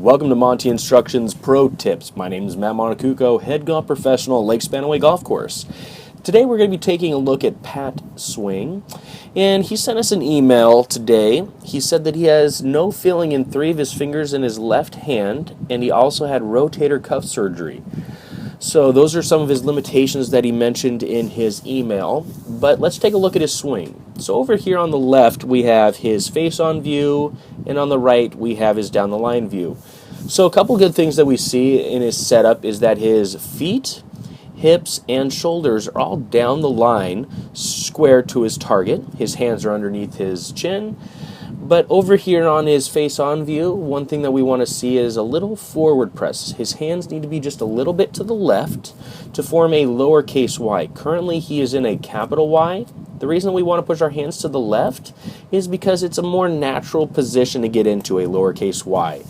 Welcome to Monte Instructions Pro Tips. My name is Matt Monacuco, head golf professional at Lake Spanaway Golf Course. Today we're going to be taking a look at Pat's swing, and he sent us an email today. He said that he has no feeling in 3 of his fingers in his left hand, and he also had rotator cuff surgery. So those are some of his limitations that he mentioned in his email, but let's take a look at his swing. So over here on the left we have his face-on view, and on the right we have his down-the-line view. So a couple good things that we see in his setup is that his feet, hips, and shoulders are all down the line, square to his target. His hands are underneath his chin. But over here on his face-on view, one thing that we want to see is a little forward press. His hands need to be just a little bit to the left to form a lowercase y. Currently, he is in a capital Y. The reason we want to push our hands to the left is because it's a more natural position to get into a lowercase y.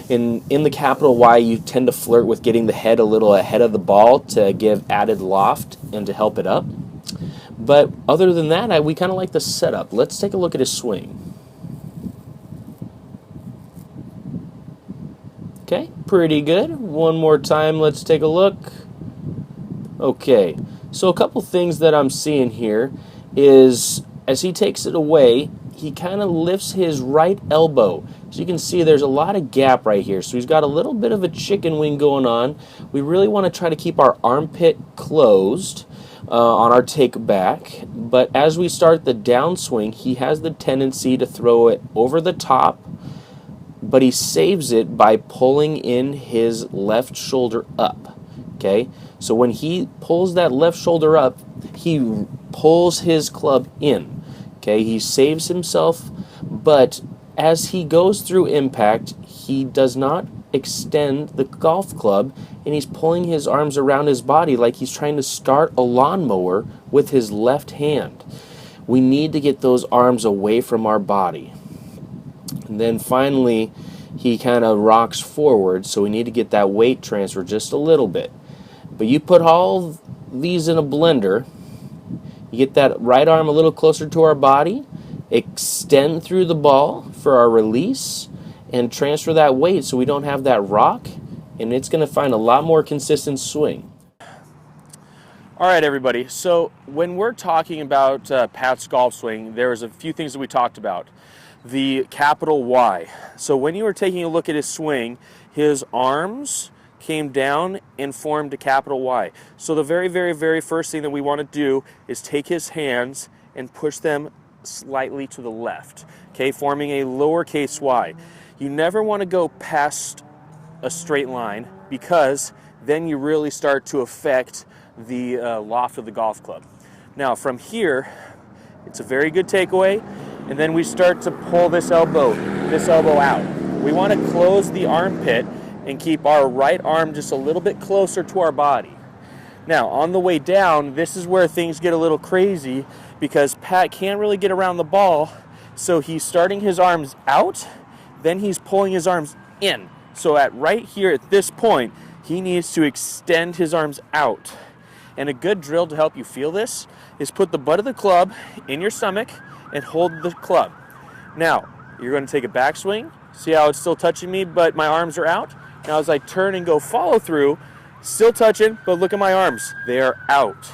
In the capital Y, you tend to flirt with getting the head a little ahead of the ball to give added loft and to help it up. But other than that, we kind of like the setup. Let's take a look at his swing. Okay, pretty good. One more time, let's take a look. Okay, so a couple things that I'm seeing here is as he takes it away, he kind of lifts his right elbow. So you can see there's a lot of gap right here. So he's got a little bit of a chicken wing going on. We really want to try to keep our armpit closed on our take back. But as we start the downswing, he has the tendency to throw it over the top, but he saves it by pulling in his left shoulder up. Okay, so when he pulls that left shoulder up, he pulls his club in. Okay, he saves himself, but as he goes through impact, he does not extend the golf club, and he's pulling his arms around his body like he's trying to start a lawnmower with his left hand. We need to get those arms away from our body. And then finally, he kind of rocks forward, so we need to get that weight transfer just a little bit. But you put all these in a blender, you get that right arm a little closer to our body, extend through the ball for our release, and transfer that weight so we don't have that rock, and it's going to find a lot more consistent swing. All right, everybody, so when we're talking about Pat's golf swing, there's a few things that we talked about. The capital Y. So when you were taking a look at his swing, his arms came down and formed a capital Y. So the very, very, very first thing that we want to do is take his hands and push them slightly to the left, okay, forming a lowercase y. You never want to go past a straight line because then you really start to affect the loft of the golf club. Now from here, it's a very good takeaway, and then we start to pull this elbow out. We want to close the armpit and keep our right arm just a little bit closer to our body. Now, on the way down, this is where things get a little crazy because Pat can't really get around the ball, so he's starting his arms out, then he's pulling his arms in. So right here at this point, he needs to extend his arms out. And a good drill to help you feel this is put the butt of the club in your stomach and hold the club. Now, you're going to take a backswing. See how it's still touching me, but my arms are out? Now as I turn and go follow through, still touching, but look at my arms. They are out.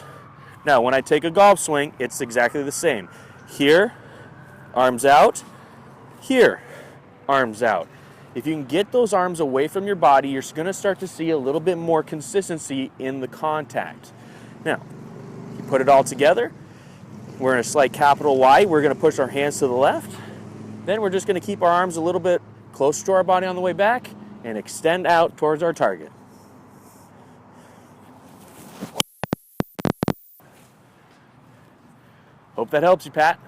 Now, when I take a golf swing, it's exactly the same. Here, arms out. Here, arms out. If you can get those arms away from your body, you're going to start to see a little bit more consistency in the contact. Now, you put it all together. We're in a slight capital Y. We're going to push our hands to the left. Then we're just going to keep our arms a little bit closer to our body on the way back and extend out towards our target. Hope that helps you, Pat.